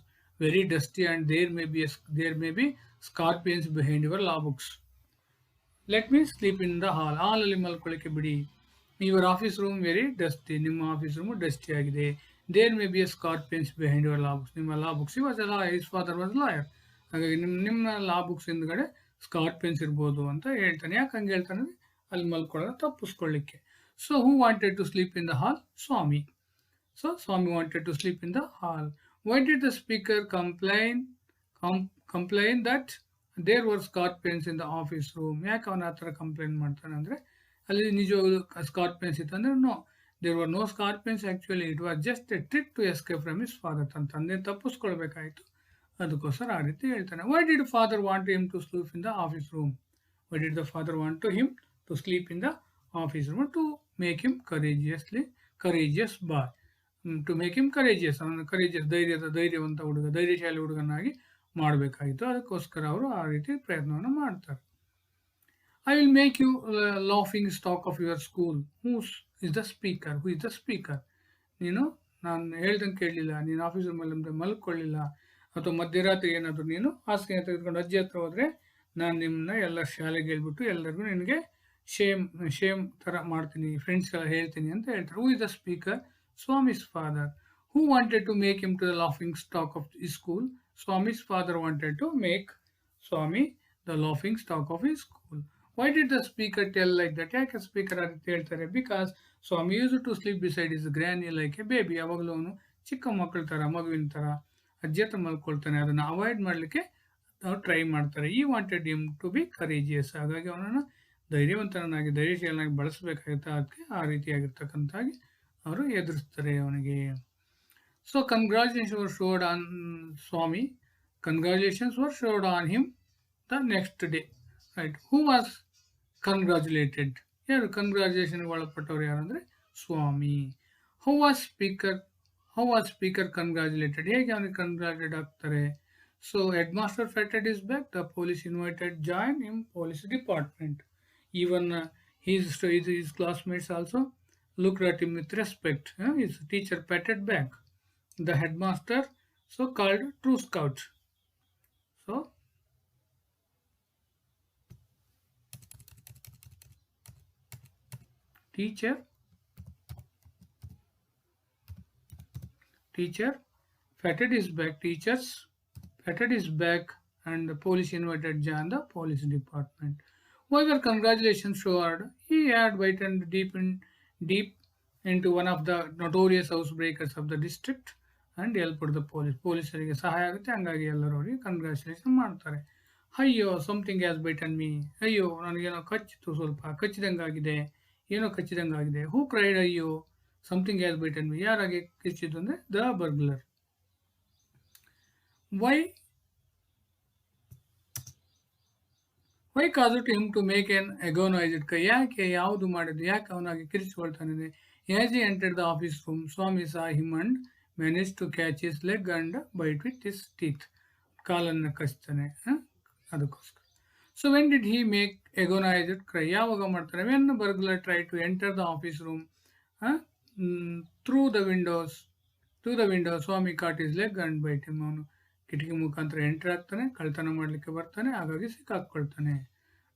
very dusty and there may be scorpions behind your law books. Let me sleep in the ಹಾಲಲ್ಲಿ ಮಲ್ಕೊಳ್ಳಿಕ್ಕೆ ಬಿಡಿ. Your office room very dusty, ನಿಮ್ಮ ಆಫೀಸ್ ರೂಮು ಡಸ್ಟಿ ಆಗಿದೆ. There may be a scorpions behind your law books, ನಿಮ್ಮ law books was law his father was lawyer. ಹಾಗಾಗಿ ನಿಮ್ಮ ಲಾ ಬುಕ್ಸ್ ಹಿಂದ್ಗಡೆ ಸ್ಕಾರ್ಪಿಯನ್ಸ್ ಇರ್ಬೋದು ಅಂತ ಹೇಳ್ತಾನೆ. ಯಾಕೆ ಹಂಗೆ ಹೇಳ್ತಾನೆ ಅಂದರೆ ಅಲ್ಲಿ ಮಲ್ಕೊಳ್ಳೋದು ತಪ್ಪಿಸ್ಕೊಳ್ಳಿಕ್ಕೆ. So who wanted to sleep in the hall? Swami. So Swami wanted to sleep in the hall. Why did the speaker complain that there were scorpions in the office room? ಯಾಕೆ ಅವನ ಆ ಥರ ಕಂಪ್ಲೇಂಟ್ ಮಾಡ್ತಾನೆ ಅಂದರೆ ಅಲ್ಲಿ ನಿಜವಾಗ್ಲೂ ಸ್ಕಾರ್ಪಿಯನ್ಸ್ ಇತ್ತು ಅಂದರೆ no, there were no scorpions. Actually it was just a trick to escape from his father. ತನ್ನ ತಂದೆ ತಪ್ಪಿಸ್ಕೊಳ್ಬೇಕಾಯಿತು, ಅದಕ್ಕೋಸ್ಕರ ಆ ರೀತಿ ಹೇಳ್ತಾನೆ. Why did father want him to sleep in the office room? Why did the father want to him to sleep in the office room? To make him courageous boy. To make him courageous, ಅವನು ಕರೇಜಿಯಸ್ ಧೈರ್ಯವಂತ ಹುಡುಗ, ಧೈರ್ಯಶಾಲಿ ಹುಡುಗನಾಗಿ ಮಾಡಬೇಕಾಗಿತ್ತು. ಅದಕ್ಕೋಸ್ಕರ ಅವರು ಆ ರೀತಿ ಪ್ರಯತ್ನವನ್ನು ಮಾಡ್ತಾರೆ. I will make you laughing stock of your school. Who is the speaker? ನೀನು ನಾನು ಹೇಳ್ದಂಗೆ ಕೇಳಲಿಲ್ಲ, ನೀನು ಆಫೀಸ್ ರೂಮಲ್ಲಿ ಮಲ್ಕೊಳ್ಳಿಲ್ಲ, ಅಥವಾ ಮಧ್ಯರಾತ್ರಿ ಏನಾದರೂ ನೀನು ಹಾಸಿಗೆ ತೆಗೆದುಕೊಂಡು ಅಜ್ಜಿ ಹತ್ರ ಹೋದರೆ ನಾನು ನಿಮ್ಮನ್ನ ಎಲ್ಲ ಶಾಲೆಗೆ ಹೇಳ್ಬಿಟ್ಟು ಎಲ್ಲರಿಗೂ ನಿನಗೆ ಶೇಮ್ ಥರ ಮಾಡ್ತೀನಿ, ಫ್ರೆಂಡ್ಸ್ಗೆಲ್ಲ ಹೇಳ್ತೀನಿ ಅಂತ ಹೇಳ್ತಾರೆ. ಹೂ is the speaker? Swami's father. Who wanted to make him to the laughing stock of his school? Swami's father wanted to make Swami the laughing stock of his school. Why did the speaker tell like that? ಯಾಕೆ ಸ್ಪೀಕರ್ ಅಂತ ಹೇಳ್ತಾರೆ? Because Swami use to sleep beside his granny like a baby. ಯಾವಾಗಲೂ ಅವನು ಚಿಕ್ಕ ಮಕ್ಕಳ ಥರ, ಮಗುವಿನ ಥರ ಅಜ್ಜಿ ಹತ್ರ ಮಲ್ಕೊಳ್ತಾನೆ. ಅದನ್ನು ಅವಾಯ್ಡ್ ಮಾಡಲಿಕ್ಕೆ ಅವ್ರು ಟ್ರೈ ಮಾಡ್ತಾರೆ. He wanted him to be courageous. ಹಾಗಾಗಿ ಅವನನ್ನು ಧೈರ್ಯವಂತನಾಗಿ, ಧೈರ್ಯಶೀಲನಾಗಿ ಬಳಸಬೇಕಾಗುತ್ತೆ. ಅದಕ್ಕೆ ಆ ರೀತಿಯಾಗಿರ್ತಕ್ಕಂಥಾಗಿ ಅವರು ಎದುರಿಸ್ತಾರೆ ಅವನಿಗೆ. So congratulations were showered on Swami, congratulations were showered on him the next day. Right. Who was congratulated? ಯಾರು ಕಂಗ್ರ್ಯಾಚುಲೇಷನ್ಗೆ ಒಳಪಟ್ಟವ್ರು ಯಾರು ಅಂದರೆ Swami. How was speaker congratulated? ಹೇಗೆ ಅವನಿಗೆ ಕಂಗ್ರ್ಯಾಚುಲೇಟ್ ಆಗ್ತಾರೆ? So head master patted his back, the police invited join in police department. Even his classmates also looked at him with respect. His teacher patted back. The headmaster so called true scout. So teacher patted his back. Teachers patted his back, and the police invited Jan the police department. However, congratulations showed he had whitened deep into one of the notorious housebreakers of the district and helped the police. ಪೊಲೀಸರಿಗೆ ಸಹಾಯ ಆಗುತ್ತೆ, ಹಂಗಾಗಿ ಎಲ್ಲರೂ ಅವರಿಗೆ ಕಂಗ್ರ್ಯಾಚುಲೇಷನ್ ಮಾಡ್ತಾರೆ. ಅಯ್ಯೋ ಸಮಥಿಂಗ್ ಹ್ಯಾಸ್ ಬೈಟನ್ ಮೀ. ಅಯ್ಯೋ ನನಗೇನೋ ಕಚ್ಚಿತು, ಸ್ವಲ್ಪ ಕಚ್ಚಿದಂಗಾಗಿದೆ, ಏನೋ ಕಚ್ಚಿದಂಗಾಗಿದೆ. Who cried? ಅಯ್ಯೋ ಸಮಥಿಂಗ್ ಹ್ಯಾಸ್ ಬೈಟನ್ ಮೀ. ಯಾರಾಗೆ ಕಿಚ್ಚಿದ್ದು ಅಂದರೆ the burglar. Why cause it him to make an agonised cry? ಯಾಕೆ ಯಾವುದು ಮಾಡಿದ್ದು, ಯಾಕೆ ಅವನಾಗಿ ಕಿರಿಚಿಕೊಳ್ತಾನೆ? As he entered the office room, Swami saw him and manage to catch his leg and bite with his teeth. ಕಾಲನ್ನು ಕಚ್ತಾನೆ ಅದಕ್ಕೋಸ್ಕರ. So when did he make agonised cry? ಯಾವಾಗ ಮಾಡ್ತಾನೆ? When burglar try to enter the office room through the window Swami caught his leg and bite him. ಅವನು ಕಿಟಕಿ ಮುಖಾಂತರ ಎಂಟರ್ ಆಗ್ತಾನೆ, ಕಳ್ತನ ಮಾಡಲಿಕ್ಕೆ ಬರ್ತಾನೆ, ಹಾಗಾಗಿ ಸಿಕ್ಕಾಕೊಳ್ತಾನೆ.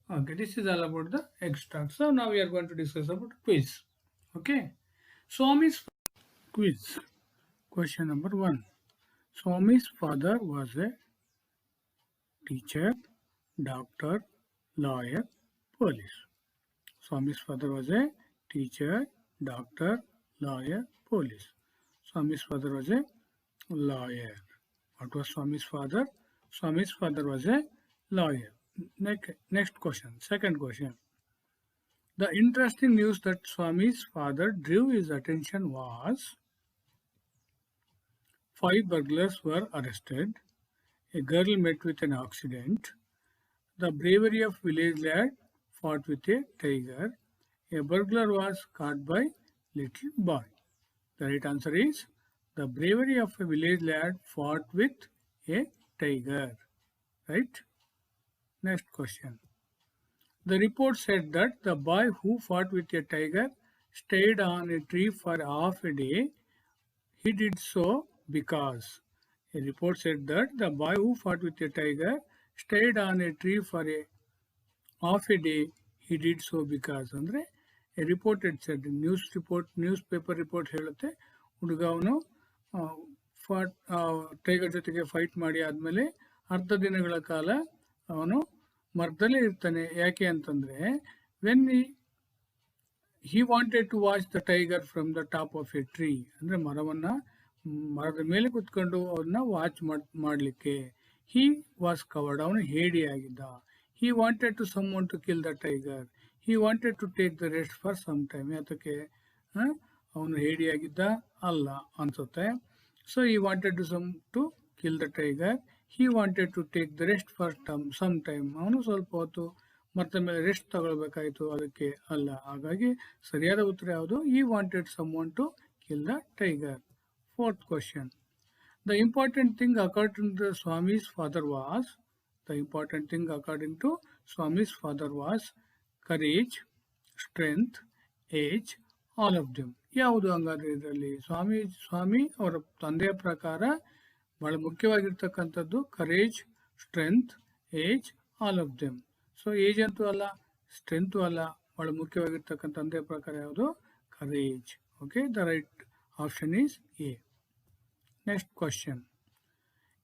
Okay, this is all about the extract. So now we are going to discuss about quiz. Okay, Swami's quiz. Question number 1. Swami's father was a teacher, doctor, lawyer, police. Swami's father was a teacher, doctor, lawyer, police. Swami's father was a lawyer. What was Swami's father? Swami's father was a lawyer. Next question. Second question. The interesting news that Swami's father drew his attention was 5 burglars were arrested. A girl met with an accident. The bravery of village lad fought with a tiger. A burglar was caught by little boy. The right answer is the bravery of a village lad fought with a tiger. Right? Next question. The report said that the boy who fought with a tiger stayed on a tree for half a day. He did so because. A report said that the boy who fought with a tiger stayed on a tree for a half a day. He did so because ಅಂದರೆ a report it said news paper report ಹೇಳುತ್ತೆ ಹುಡುಗ ಅವನು ಟೈಗರ್ ಜೊತೆಗೆ ಫೈಟ್ ಮಾಡಿ ಆದಮೇಲೆ ಅರ್ಧ ದಿನಗಳ ಕಾಲ ಅವನು ಮರದಲ್ಲೇ ಇರ್ತಾನೆ. ಯಾಕೆ ಅಂತಂದ್ರೆ when he wanted to watch the tiger from the top of a tree ಅಂದ್ರೆ ಮರದ ಮೇಲೆ ಕುತ್ಕೊಂಡು ಅವನ್ನ ವಾಚ್ ಮಾಡಲಿಕ್ಕೆ. he was covered ಅವನು ಹೇಡಿಯಾಗಿದ್ದ. he wanted to someone to kill the tiger. he wanted to take the rest for some time. ಯಾತಕ್ಕೆ ಅವನು ಹೇಡಿಯಾಗಿದ್ದ ಅಲ್ಲ ಅನ್ಸುತ್ತೆ. so he wanted to kill the tiger. he wanted to take the rest for some time. ಅವನು ಸ್ವಲ್ಪ ಹೊತ್ತು ಮತ್ತೆ ಮೇಲೆ ರೆಸ್ಟ್ ತಗೊಳ್ಬೇಕಾಯ್ತು, ಅದಕ್ಕೆ ಅಲ್ಲ. ಹಾಗಾಗಿ ಸರಿಯಾದ ಉತ್ತರ ಯಾವುದು? he wanted someone to kill the tiger. Fourth question. The important thing according to Swami's father was courage, strength, age, all of them. ಯಾವುದು ಹಂಗಾದ್ರೆ ಇದರಲ್ಲಿ ಸ್ವಾಮಿ ಅವರ ತಂದೆಯ ಪ್ರಕಾರ ಬಹಳ ಮುಖ್ಯವಾಗಿರ್ತಕ್ಕಂಥದ್ದು courage, strength, age, all of them. So age ಅಂತೂ ಅಲ್ಲ, ಸ್ಟ್ರೆಂತು ಅಲ್ಲ, ಬಹಳ ಮುಖ್ಯವಾಗಿರ್ತಕ್ಕಂಥ ತಂದೆಯ ಪ್ರಕಾರ ಯಾವುದು? Courage. Okay, the right option is A. Next question.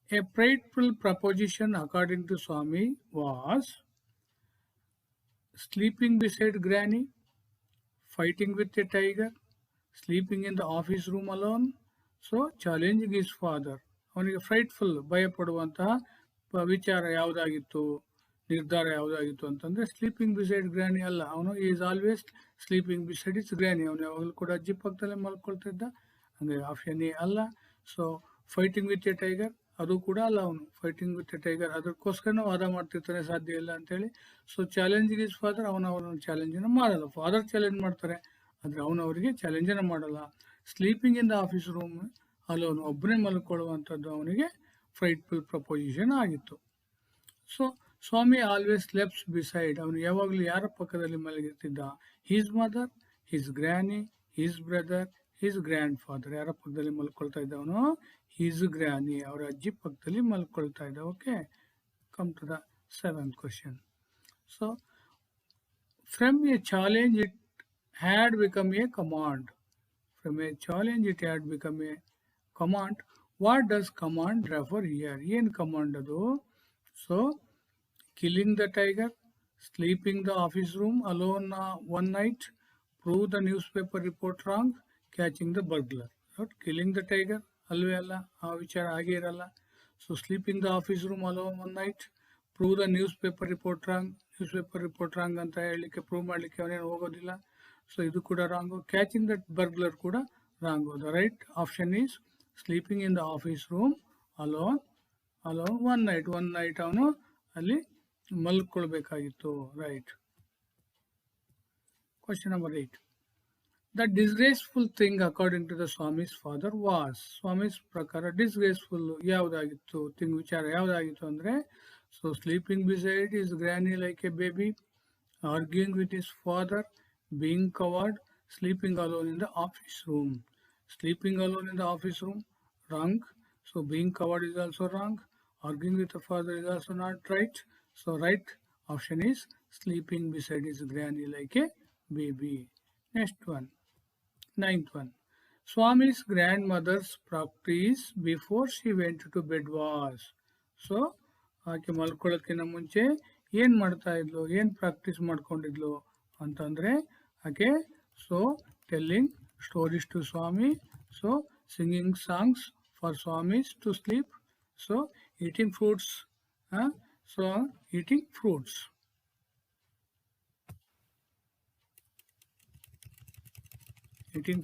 A prideful proposition according to Swami was sleeping beside granny, fighting with a tiger, sleeping in the office room alone, so challenging his father. ಅವನಿಗೆ ಫ್ರೈಟ್ಫುಲ್, ಭಯಪಡುವಂತಹ ವಿಚಾರ ಯಾವುದಾಗಿತ್ತು, ನಿರ್ಧಾರ ಯಾವುದಾಗಿತ್ತು ಅಂತಂದ್ರೆ ಸ್ಲೀಪಿಂಗ್ ಬಿಸೈಡ್ ಗ್ರಾನಿ ಅಲ್ಲ. ಅವನು is always sleeping beside is ಗ್ರಾನಿ. ಅವನು ಯಾವಾಗಲೂ ಕೂಡ ಅಜ್ಜಿ ಪಕ್ಕದಲ್ಲೇ ಮಲ್ಕೊಳ್ತಿದ್ದ. ಅಂದರೆ ಆಪ್ಷನ್ ಎ ಅಲ್ಲ. So fighting with A tiger ಅದು ಕೂಡ ಅಲ್ಲ. ಅವನು ಫೈಟಿಂಗ್ ವಿತ್ ಎ ಟೈಗರ್ ಅದಕ್ಕೋಸ್ಕರ ವಾದ ಮಾಡ್ತಿರ್ತಾನೆ, ಸಾಧ್ಯ ಇಲ್ಲ ಅಂತೇಳಿ. ಸೊ ಚಾಲೆಂಜಿಂಗ್ ಇಸ್ ಫಾದರ್, ಅವನವ್ರನ್ನ ಚಾಲೆಂಜನ್ನು ಮಾಡಲ್ಲ. ಫಾದರ್ ಚಾಲೆಂಜ್ ಮಾಡ್ತಾರೆ, ಆದರೆ ಅವನವರಿಗೆ ಚಾಲೆಂಜನ್ನು ಮಾಡಲ್ಲ. Sleeping in the office room ಅಲ್ಲವನು ಒಬ್ಬನೇ ಮಲ್ಕೊಳ್ಳುವಂಥದ್ದು ಅವನಿಗೆ ಫ್ರೈಟ್ಫುಲ್ ಪ್ರಪೋಸಿಷನ್ ಆಗಿತ್ತು. So Swami always sleeps beside, ಅವನು ಯಾವಾಗಲೂ ಯಾರ ಪಕ್ಕದಲ್ಲಿ ಮಲಗಿರ್ತಿದ್ದ? His mother, his granny, his brother, his grandfather. ಯಾರ ಪಕ್ಕದಲ್ಲಿ ಮಲ್ಕೊಳ್ತಾ ಇದ್ದವನು? ಹಿಸ್ ಗ್ರ್ಯಾನಿ, ಅವರ ಅಜ್ಜಿ ಪಕ್ಕದಲ್ಲಿ ಮಲ್ಕೊಳ್ತಾ ಇದ್ದ. Okay, come to the seventh question. So from a challenge it had become a command. From a challenge it had become a command. What does command refer here? ಏನು ಕಮಾಂಡ್ ಅದು? So killing the tiger, sleeping the office room alone one night, prove the newspaper report wrong, catching the burglar. killing the tiger ಅಲ್ವೇ ಅಲ್ಲ, ಆ ವಿಚಾರ ಹಾಗೆ ಇರಲ್ಲ. So sleeping the office room alone one night, prove the newspaper report wrong ಅಂತ ಹೇಳಲಿಕ್ಕೆ, ಪ್ರೂವ್ ಮಾಡಲಿಕ್ಕೆ ಅವನೇನು ಹೋಗೋದಿಲ್ಲ. ಸೊ ಇದು ಕೂಡ ರಾಂಗು. ಕ್ಯಾಚಿಂಗ್ ದ ಬರ್ಗ್ಲರ್ ಕೂಡ wrong. The right option is sleeping in the office room alone one night ಅವನು ಅಲ್ಲಿ ಮಲ್ಕೊಳ್ಬೇಕಾಗಿತ್ತು. Right. Question number 8. The disgraceful thing according to the Swami's father was. Swami's ಪ್ರಕಾರ ಡಿಸ್ಗ್ರೇಸ್ಫುಲ್ ಯಾವುದಾಗಿತ್ತು, ವಿಚಾರ ಯಾವುದಾಗಿತ್ತು ಅಂದರೆ, so sleeping beside his granny like a baby, arguing with his father, being covered, sleeping alone in the office room. Sleeping alone in the office room wrong. So being covered is also wrong. Arguing with the father is also not right. So right option is sleeping beside his granny like a baby. Next one, 9th one. Swami's grandmother's practice before she went to bed was. So ಆಕೆ ಮಲ್ಕೊಳ್ಳೋಕ್ಕಿಂತ ಮುಂಚೆ ಏನು ಮಾಡ್ತಾ ಇದ್ಲು, ಏನು ಪ್ರಾಕ್ಟೀಸ್ ಮಾಡ್ಕೊಂಡಿದ್ಲು ಅಂತಂದರೆ ಆಕೆ telling stories to Swami, singing songs for Swami's to sleep, eating fruits, eating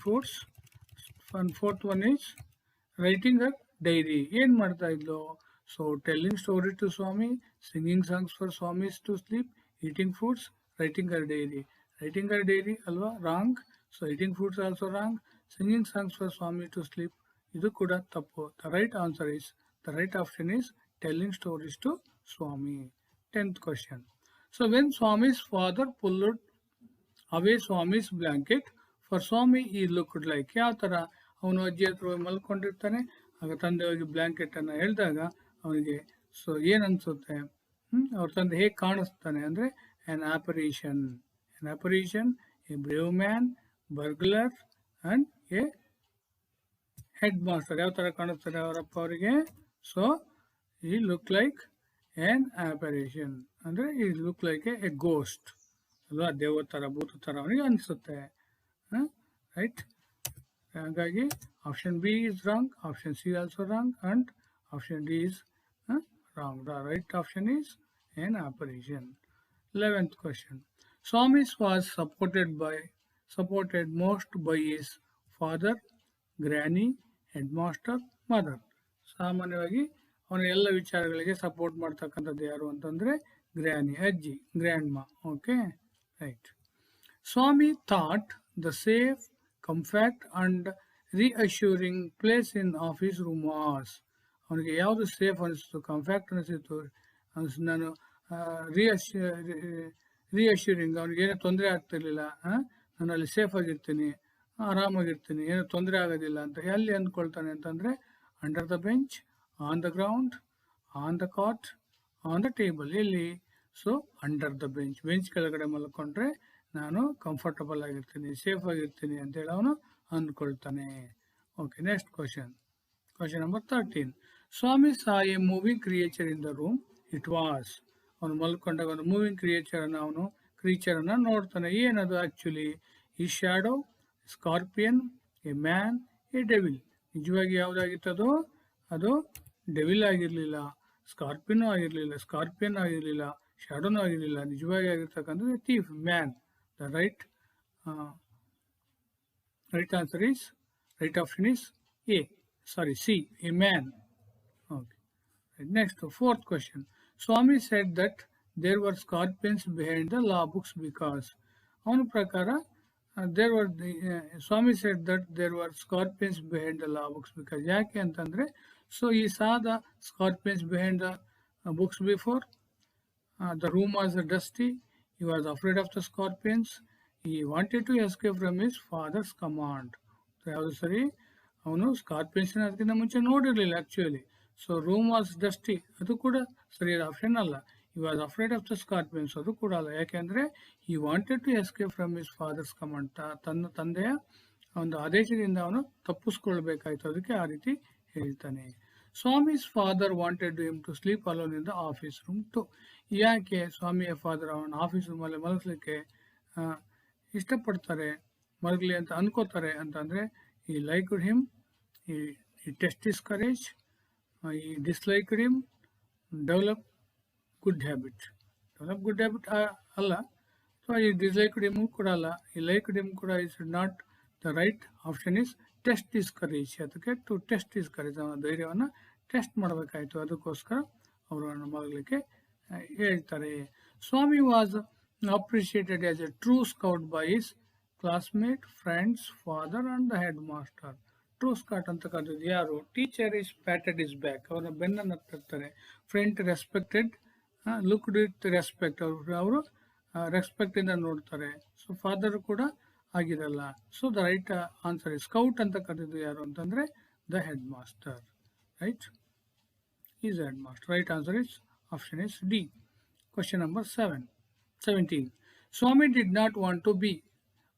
fruits. And fourth one is writing a diary. ಏನು ಮಾಡ್ತಾ ಇದ್ಲು? So telling story to Swami, singing songs for Swami's to sleep, eating fruits, writing her diary. Writing her diary ಅಲ್ವಾ? Wrong. So eating fruits also wrong. Singing songs for Swami to sleep ಇದು ಕೂಡ ತಪ್ಪು. The right answer is, the right option is telling stories to Swami. 10th question. So when Swami's father pulled away Swami's blanket, for Swami he looked like, ಯಾವ ಥರ ಅವನು ಅಜ್ಜಿ ಹತ್ರ ಹೋಗಿ ಮಲ್ಕೊಂಡಿರ್ತಾನೆ, ಆಗ ತಂದೆ ಹೋಗಿ ಬ್ಲ್ಯಾಂಕೆಟನ್ನು ಎಳೆದಾಗ ಅವನಿಗೆ ಸೊ ಏನನ್ಸುತ್ತೆ, ಅವ್ರ ತಂದೆ ಹೇಗೆ ಕಾಣಿಸ್ತಾನೆ ಅಂದರೆ an apparition, a brave man, burglar and a head master. ಯಾವ ಥರ ಕಾಣಿಸ್ತಾರೆ ಅವರಪ್ಪ ಅವರಿಗೆ? ಸೊ ಈ ಲುಕ್ ಲೈಕ್ ಆನ್ ಆಪರೇಷನ್, ಅಂದರೆ ಈ ಲುಕ್ ಲೈಕ್ ಎ ಗೋಸ್ಟ್ ಅಲ್ವಾ, ದೇವ ಥರ ಭೂತ ಥರ ಅವನಿಗೆ ಅನಿಸುತ್ತೆ. ರೈಟ್, ಹಾಗಾಗಿ option B is wrong, option C also wrong and option D is wrong. The right option is on operation. 11th question. Swamis was supported most by his father, granny, headmaster, mother. ಸಾಮಾನ್ಯವಾಗಿ ಅವನ ಎಲ್ಲ ವಿಚಾರಗಳಿಗೆ ಸಪೋರ್ಟ್ ಮಾಡ್ತಕ್ಕಂಥದ್ದು ಯಾರು ಅಂತಂದರೆ ಗ್ರ್ಯಾನಿ, ಅಜ್ಜಿ, ಗ್ರ್ಯಾಂಡ್ ಮಾ. Okay, right. Swami thought the safe, comfort and reassuring place in office room was. ಅವನಿಗೆ ಯಾವುದು ಸೇಫ್ ಅನಿಸ್ತು, ಕಂಫರ್ಟ್ ಅನಿಸಿತು, ನಾನು ರಿಯಶ್ಯೂರಿಂಗ್, ಅವ್ನಿಗೇನೋ ತೊಂದರೆ ಆಗ್ತಿರ್ಲಿಲ್ಲ, ನಾನು ಅಲ್ಲಿ ಸೇಫ್ ಆಗಿರ್ತೀನಿ, ಆರಾಮಾಗಿರ್ತೀನಿ, ಏನೋ ತೊಂದರೆ ಆಗೋದಿಲ್ಲ ಅಂತ ಎಲ್ಲಿ ಅಂದ್ಕೊಳ್ತಾನೆ ಅಂತಂದರೆ under the bench, on the ground, on the cot, on the table. ಎಲ್ಲಿ? So under the bench, bench ಕೆಳಗಡೆ ಮಲ್ಕೊಂಡ್ರೆ ನಾನು ಕಂಫರ್ಟಬಲ್ ಆಗಿರ್ತೀನಿ, ಸೇಫ್ ಆಗಿರ್ತೀನಿ ಅಂತೇಳಿ ಅವನು ಅಂದ್ಕೊಳ್ತಾನೆ. Okay, next question number 13. Swami saw a moving creature in the room. It was. ಅವನು ಮಲ್ಕೊಂಡಾಗ ಒಂದು ಮೂವಿಂಗ್ ಕ್ರಿಯೇಚರನ್ನು ನೋಡ್ತಾನೆ. ಏನದು ಆ್ಯಕ್ಚುಲಿ? ಈ shadow, scorpion, a man, a devil. ನಿಜವಾಗಿ ಯಾವುದಾಗಿತ್ತದು? ಅದು ಡೆವಿಲ್ ಆಗಿರಲಿಲ್ಲ, ಸ್ಕಾರ್ಪಿಯನ್ ಆಗಿರಲಿಲ್ಲ, ಶ್ಯಾಡೋನೂ ಆಗಿರಲಿಲ್ಲ. ನಿಜವಾಗಿ ಆಗಿರ್ತಕ್ಕಂಥದ್ದು thief, man. The right option is C, a man. Okay. Next, 4th question. Swami said that there were scorpions behind the law books because. ಅವನ ಪ್ರಕಾರ Swami said that there were scorpions behind the law books because. ಯಾಕೆ ಅಂತಂದರೆ, so he saw the scorpions behind the books before. The room was dusty. He was afraid of the scorpions. He wanted to escape from his father's command. ಯಾವುದು ಸರಿ? ಅವನು ಸ್ಕಾರ್ಪಿಯನ್ಸ್ನ ಅದಕ್ಕಿಂತ ಮುಂಚೆ ನೋಡಿರಲಿಲ್ಲ actually. So room was dusty, ಅದು ಕೂಡ ಸರಿಯಾದ ಆಪ್ಷನ್ ಅಲ್ಲ. He was afraid of the scorpions, ಅದು ಕೂಡ ಅಲ್ಲ. ಯಾಕೆಂದರೆ he wanted to escape from his father's command, ತನ್ನ ತಂದೆಯ ಒಂದು ಆದೇಶದಿಂದ ಅವನು ತಪ್ಪಿಸ್ಕೊಳ್ಬೇಕಾಯ್ತು, ಅದಕ್ಕೆ ಆ ರೀತಿ ಹೇಳ್ತಾನೆ. Swami's father wanted him to sleep alone in the office room too. ಯಾಕೆ ಸ್ವಾಮಿಯ ಫಾದರ್ ಅವನ ಆಫೀಸ್ ರೂಮಲ್ಲಿ ಮಲಗಿಸ್ಲಿಕ್ಕೆ ಇಷ್ಟಪಡ್ತಾರೆ, ಮಲಗಲಿ ಅಂತ ಅನ್ಕೋತಾರೆ ಅಂತಂದರೆ, he liked him, he tested his courage, he disliked him, develop good habit ಅಲ್ಲ. ಸೊ he disliked him ಕೂಡ ಅಲ್ಲ, he liked him ಕೂಡ is not the right option is test his courage. ಅದಕ್ಕೆ to test his courage, ಅವನ ಧೈರ್ಯವನ್ನು ಟೆಸ್ಟ್ ಮಾಡಬೇಕಾಯಿತು, ಅದಕ್ಕೋಸ್ಕರ ಅವರನ್ನು ಮಲಗಲಿಕ್ಕೆ ಹೇಳ್ತಾರೆ. ಸ್ವಾಮಿ was appreciated as a true scout by his classmate, friends, father and the headmaster. True Scott ಅಂತ ಕರೆದಿದ್ದು ಯಾರು? Teacher is patted his back, ಅವರ ಬೆನ್ನನ್ನು ತರ್ತಾರೆ. Friend respected, looked with respect, ಅವರು ರೆಸ್ಪೆಕ್ಟ್ ಇಂದ ನೋಡ್ತಾರೆ. ಸೊ ಫಾದರ್ ಕೂಡ ಆಗಿರಲ್ಲ. So the right answer is scout ಅಂತ ಕರೆದಿದ್ದು ಯಾರು ಅಂತಂದ್ರೆ the head master. Right, is head master. Right answer is option is D. Question number 17. Swami did not want to be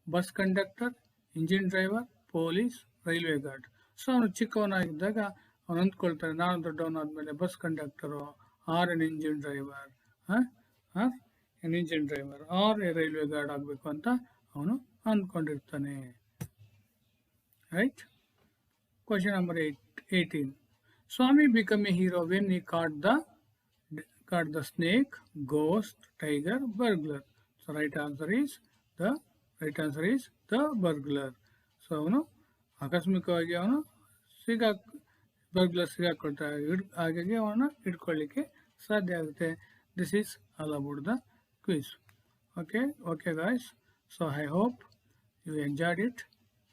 bus conductor, engine driver, police, railway guard. So ಅವನು ಚಿಕ್ಕವನಾಗಿದ್ದಾಗ ಅವನು ಅಂದ್ಕೊಳ್ತಾರೆ, ನಾನು ದೊಡ್ಡವನಾದ್ಮೇಲೆ bus conductor or an engine driver or a railway guard ಆಗಬೇಕು ಅಂತ ಅವನು ಅಂದ್ಕೊಂಡಿರ್ತಾನೆ. Right. Question number 18. Swami become a hero when he caught the snake, ghost, tiger, burglar. So right answer is the burglar. So ಅವನು ಆಕಸ್ಮಿಕವಾಗಿ ಅವನು ಬರ್ಗ್ಲರ್ ಸಿಗಾಕೊಳ್ತಾರೆ, ಹಾಗಾಗಿ ಅವನ್ನ ಹಿಡ್ಕೊಳ್ಳಿಕ್ಕೆ ಸಾಧ್ಯ ಆಗುತ್ತೆ. This is all about the quiz. Okay guys, so I hope you enjoyed it.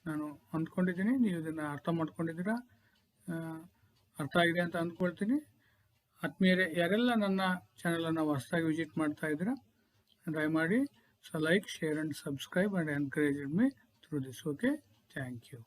ನಾನು ಅಂದ್ಕೊಂಡಿದ್ದೀನಿ ನೀವು ಇದನ್ನು ಅರ್ಥ ಮಾಡ್ಕೊಂಡಿದ್ದೀರಾ, ಅರ್ಥ ಆಗಿದೆ ಅಂತ ಅಂದ್ಕೊಳ್ತೀನಿ. ಆತ್ಮೀಯರೇ, ಯಾರೆಲ್ಲ ನನ್ನ ಚಾನಲನ್ನು ಹೊಸದಾಗಿ ವಿಸಿಟ್ ಮಾಡ್ತಾ ಇದ್ದೀರಾ, ದಯಮಾಡಿ so like, share and subscribe and encourage me through this. Okay, thank you.